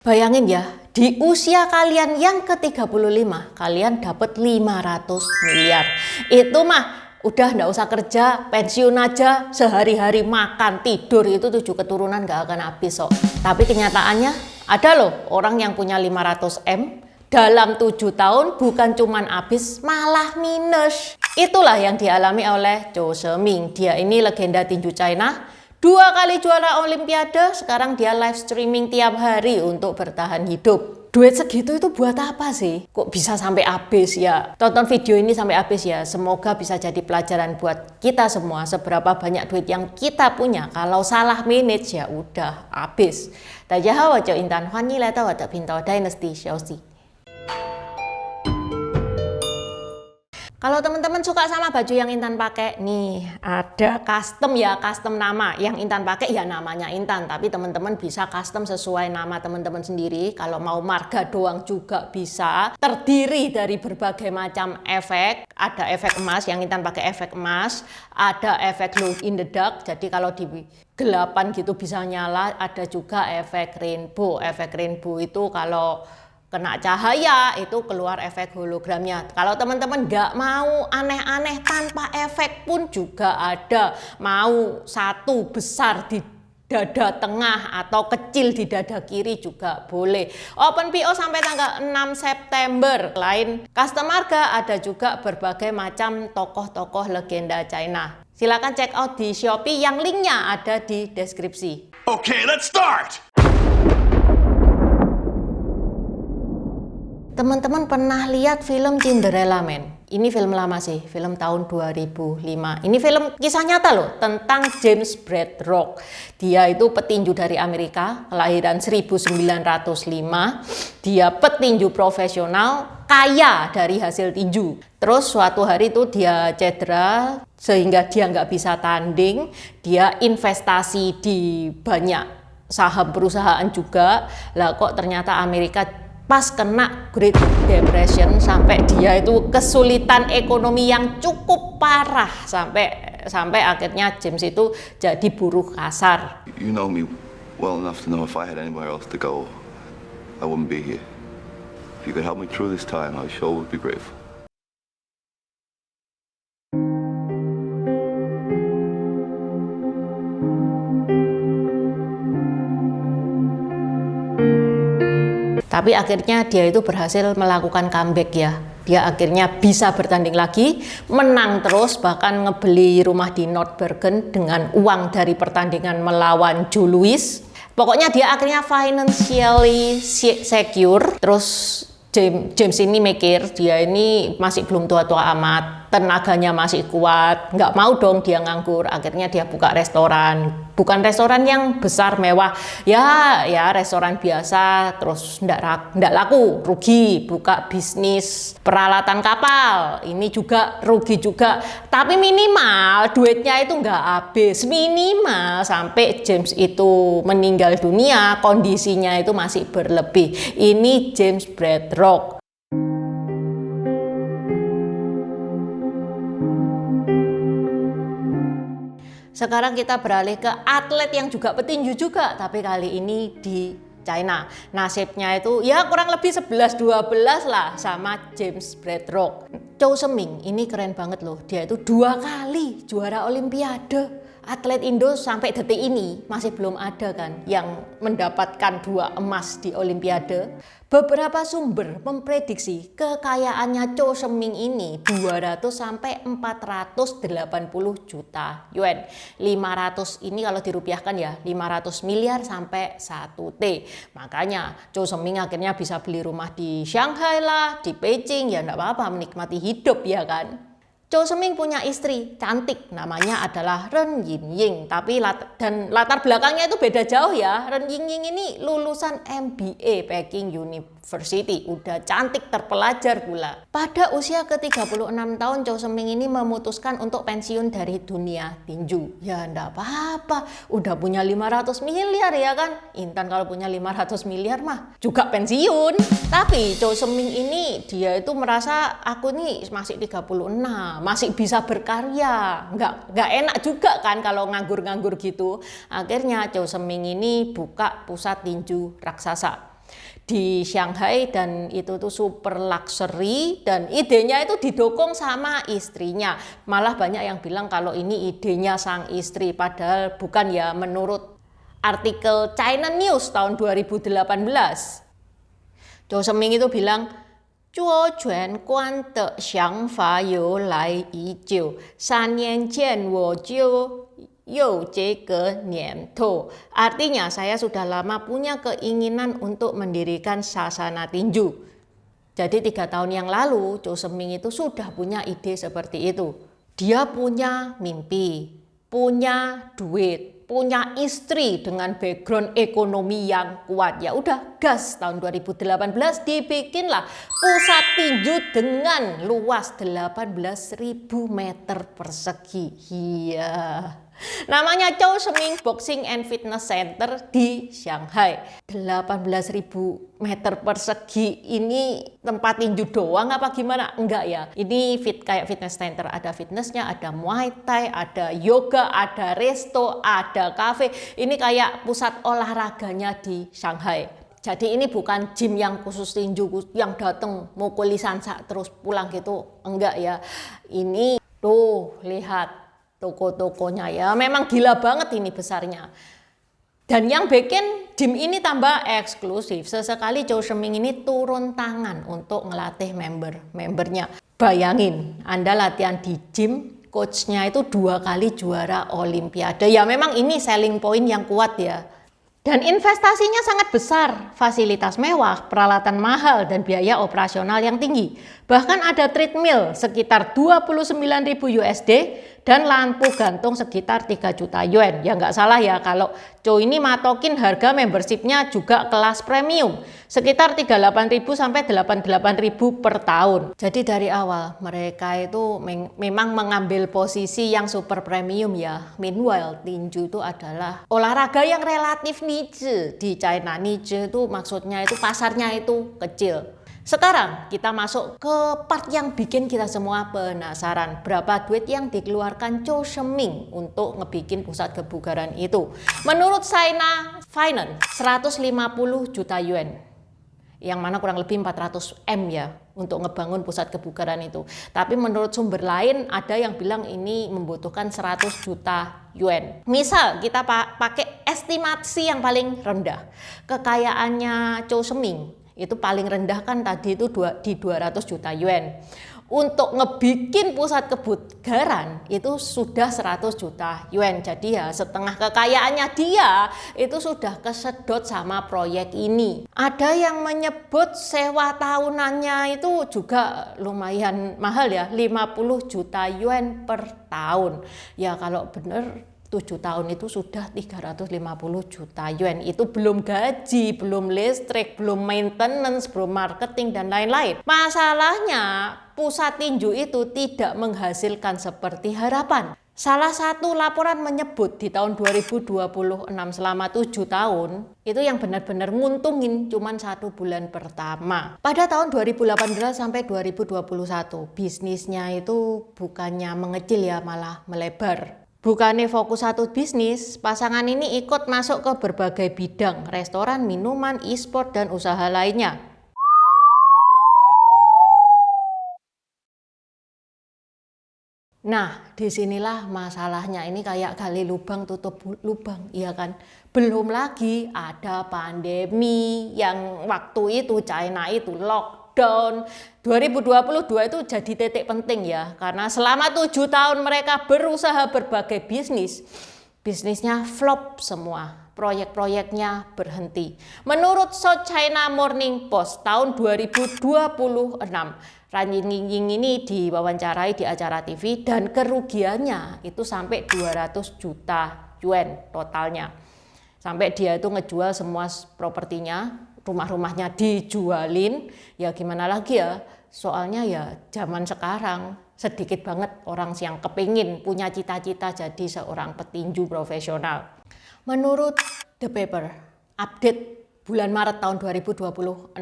Bayangin ya, di usia kalian yang ke-35, kalian dapat 500 miliar. Itu mah udah nggak usah kerja, pensiun aja, sehari-hari makan, tidur, itu 7 keturunan nggak akan habis kok. Tapi kenyataannya ada loh orang yang punya 500 M, dalam 7 tahun bukan cuman habis, malah minus. Itulah yang dialami oleh Chou She-ming. Dia ini legenda tinju China. 2 kali juara olimpiade, sekarang dia live streaming tiap hari untuk bertahan hidup. Duit segitu itu buat apa sih? Kok bisa sampai habis ya? Tonton video ini sampai habis ya. Semoga bisa jadi pelajaran buat kita semua. Seberapa banyak duit yang kita punya, kalau salah manage ya udah habis. Dajaha wajo intan Hwanyi leta wada pinto dynasty Xiaoxi. Kalau teman-teman suka sama baju yang Intan pakai, nih ada custom ya, custom nama. Yang Intan pakai ya namanya Intan, tapi teman-teman bisa custom sesuai nama teman-teman sendiri. Kalau mau marga doang juga bisa. Terdiri dari berbagai macam efek. Ada efek emas, yang Intan pakai efek emas. Ada efek glow in the dark, jadi kalau di gelapan gitu bisa nyala. Ada juga efek rainbow. Efek rainbow itu kalau kena cahaya itu keluar efek hologramnya. Kalau teman-teman nggak mau aneh-aneh tanpa efek pun juga ada. Mau satu besar di dada tengah atau kecil di dada kiri juga boleh. Open PO sampai tanggal 6 September. Lain custom marga ada juga berbagai macam tokoh-tokoh legenda China. Silakan check out di Shopee yang linknya ada di deskripsi. Okay, let's start! Teman-teman pernah lihat film Cinderella Man? Ini film lama sih, film tahun 2005. Ini film kisah nyata loh, tentang James Braddock. Dia itu petinju dari Amerika, kelahiran 1905. Dia petinju profesional, kaya dari hasil tinju. Terus suatu hari itu dia cedera, sehingga dia nggak bisa tanding. Dia investasi di banyak saham perusahaan juga. Lah kok ternyata Amerika pas kena Great Depression, sampai dia itu kesulitan ekonomi yang cukup parah, sampai akhirnya James itu jadi buruh kasar. You know me well enough to know if I had anywhere else to go, I wouldn't be here. If you could help me through this time, I sure would be grateful. Tapi akhirnya dia itu berhasil melakukan comeback ya. Dia akhirnya bisa bertanding lagi, menang terus, bahkan ngebeli rumah di North Bergen dengan uang dari pertandingan melawan Joe Louis. Pokoknya dia akhirnya financially secure. Terus James ini mikir, dia ini masih belum tua-tua amat, tenaganya masih kuat, nggak mau dong dia nganggur. Akhirnya dia buka restoran, bukan restoran yang besar mewah, ya restoran biasa. Terus nggak laku, rugi. Buka bisnis peralatan kapal, ini juga rugi juga. Tapi minimal duitnya itu nggak habis, minimal sampai James itu meninggal dunia kondisinya itu masih berlebih. Ini James Braddock. Sekarang kita beralih ke atlet yang juga petinju juga, tapi kali ini di China. Nasibnya itu ya kurang lebih 11-12 lah sama James Braddock. Chou She-ming ini keren banget loh. Dia itu 2 kali juara olimpiade. Atlet Indo sampai detik ini masih belum ada kan yang mendapatkan 2 emas di olimpiade. Beberapa sumber memprediksi kekayaannya Chou She-ming ini 200 sampai 480 juta yuan. 500 ini kalau dirupiahkan ya 500 miliar sampai 1 T. Makanya Chou She-ming akhirnya bisa beli rumah di Shanghai lah, di Beijing, ya enggak apa-apa, menikmati hidup ya kan. Chou She-ming punya istri cantik, namanya adalah Ren Yingying. Tapi latar belakangnya itu beda jauh ya. Ren Yingying ini lulusan MBA Peking University, udah cantik terpelajar pula. Pada usia ke-36 tahun Chou She-ming ini memutuskan untuk pensiun dari dunia tinju. Ya enggak apa-apa, udah punya 500 miliar ya kan. Intan kalau punya 500 miliar mah juga pensiun. Tapi Chou She-ming ini dia itu merasa aku nih masih 36, masih bisa berkarya, nggak enak juga kan kalau nganggur-nganggur gitu. Akhirnya Chou She-ming ini buka pusat tinju raksasa. di Shanghai, dan itu tuh super luxury, dan idenya itu didukung sama istrinya. Malah banyak yang bilang kalau ini idenya sang istri, padahal bukan ya, menurut artikel China News tahun 2018. Zhou Shengming itu bilang, 作权观的想法由来已久，3年前我就有这个念头. Artinya saya sudah lama punya keinginan untuk mendirikan sasana tinju. Jadi 3 tahun yang lalu Zhou Shengming itu sudah punya ide seperti itu. Dia punya mimpi, punya duit, punya istri dengan background ekonomi yang kuat. Ya udah gas, tahun 2018 dibikinlah pusat tinju dengan luas 18.000 meter persegi. Iya. Namanya Zhou Shengming Boxing and Fitness Center di Shanghai. 18.000 meter persegi ini tempat tinju doang apa gimana? Enggak ya. Ini kayak fitness center, ada fitnessnya, ada Muay Thai, ada yoga, ada resto, ada cafe. Ini kayak pusat olahraganya di Shanghai. Jadi ini bukan gym yang khusus tinju yang datang mukuli sansa terus pulang gitu. Enggak ya. Ini tuh lihat toko-tokonya ya, memang gila banget ini besarnya. Dan yang bikin gym ini tambah eksklusif, sesekali Zhou Shengming ini turun tangan untuk ngelatih membernya. Bayangin, Anda latihan di gym, coachnya itu 2 kali juara Olimpiade. Ya memang ini selling point yang kuat ya. Dan investasinya sangat besar, fasilitas mewah, peralatan mahal, dan biaya operasional yang tinggi. Bahkan ada treadmill sekitar 29.000 USD dan lampu gantung sekitar 3 juta yuan. Ya nggak salah ya kalau Zhou ini matokin harga membershipnya juga kelas premium, sekitar 38.000 sampai 88.000 per tahun. Jadi dari awal mereka itu memang mengambil posisi yang super premium ya. Meanwhile tinju itu adalah olahraga yang relatif niche di China. Niche itu maksudnya itu pasarnya itu kecil. Sekarang kita masuk ke part yang bikin kita semua penasaran. Berapa duit yang dikeluarkan Zhou Shengming untuk ngebikin pusat kebugaran itu? Menurut China Finance, 150 juta yuan. Yang mana kurang lebih 400 M ya untuk ngebangun pusat kebugaran itu. Tapi menurut sumber lain ada yang bilang ini membutuhkan 100 juta yuan. Misal kita pakai estimasi yang paling rendah. Kekayaannya Zhou Shengming itu paling rendah kan tadi itu di 200 juta yuan. Untuk ngebikin pusat kebugaran itu sudah 100 juta yuan. Jadi ya setengah kekayaannya dia itu sudah kesedot sama proyek ini. Ada yang menyebut sewa tahunannya itu juga lumayan mahal ya, 50 juta yuan per tahun. Ya kalau bener 7 tahun itu sudah 350 juta yuan. Itu belum gaji, belum listrik, belum maintenance, belum marketing, dan lain-lain. Masalahnya pusat tinju itu tidak menghasilkan seperti harapan. Salah satu laporan menyebut di tahun 2026 selama 7 tahun, itu yang benar-benar nguntungin cuman 1 bulan pertama. Pada tahun 2018 sampai 2021, bisnisnya itu bukannya mengecil ya, malah melebar. Bukannya fokus satu bisnis, pasangan ini ikut masuk ke berbagai bidang, restoran, minuman, e-sport, dan usaha lainnya. Nah, disinilah masalahnya. Ini kayak gali lubang tutup lubang, iya kan? Belum lagi ada pandemi yang waktu itu China itu lockdown. 2022 itu jadi titik penting ya, karena selama 7 tahun mereka berusaha berbagai bisnisnya flop semua, proyek-proyeknya berhenti. Menurut South China Morning Post tahun 2026, Ran Ying ini diwawancarai di acara TV dan kerugiannya itu sampai 200 juta yuan totalnya. Sampai dia itu ngejual semua propertinya, rumah-rumahnya dijualin. Ya gimana lagi ya, soalnya ya zaman sekarang sedikit banget orang yang kepingin punya cita-cita jadi seorang petinju profesional. Menurut The Paper, update bulan Maret tahun 2026,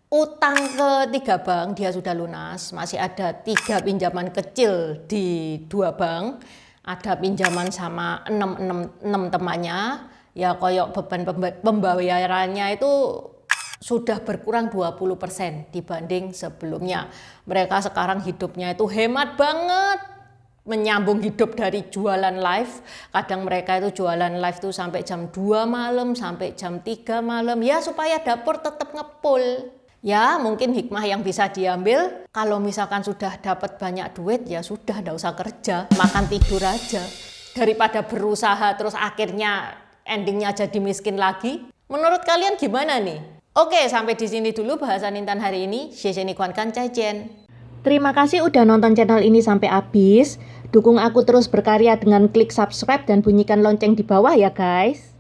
utang ke 3 bank dia sudah lunas, masih ada 3 pinjaman kecil di 2 bank, ada pinjaman sama 6 temannya. Ya koyok beban pembayarannya itu sudah berkurang 20% dibanding sebelumnya. Mereka sekarang hidupnya itu hemat banget, menyambung hidup dari jualan live. Kadang mereka itu jualan live tuh sampai jam 2 malam, sampai jam 3 malam, ya supaya dapur tetap ngepul. Ya mungkin hikmah yang bisa diambil, kalau misalkan sudah dapat banyak duit ya sudah, nggak usah kerja, makan tidur aja. Daripada berusaha terus akhirnya endingnya jadi miskin lagi. Menurut kalian gimana nih? Oke, sampai di sini dulu bahasan Intan hari ini. Terima kasih udah nonton channel ini sampai habis. Dukung aku terus berkarya dengan klik subscribe dan bunyikan lonceng di bawah ya guys.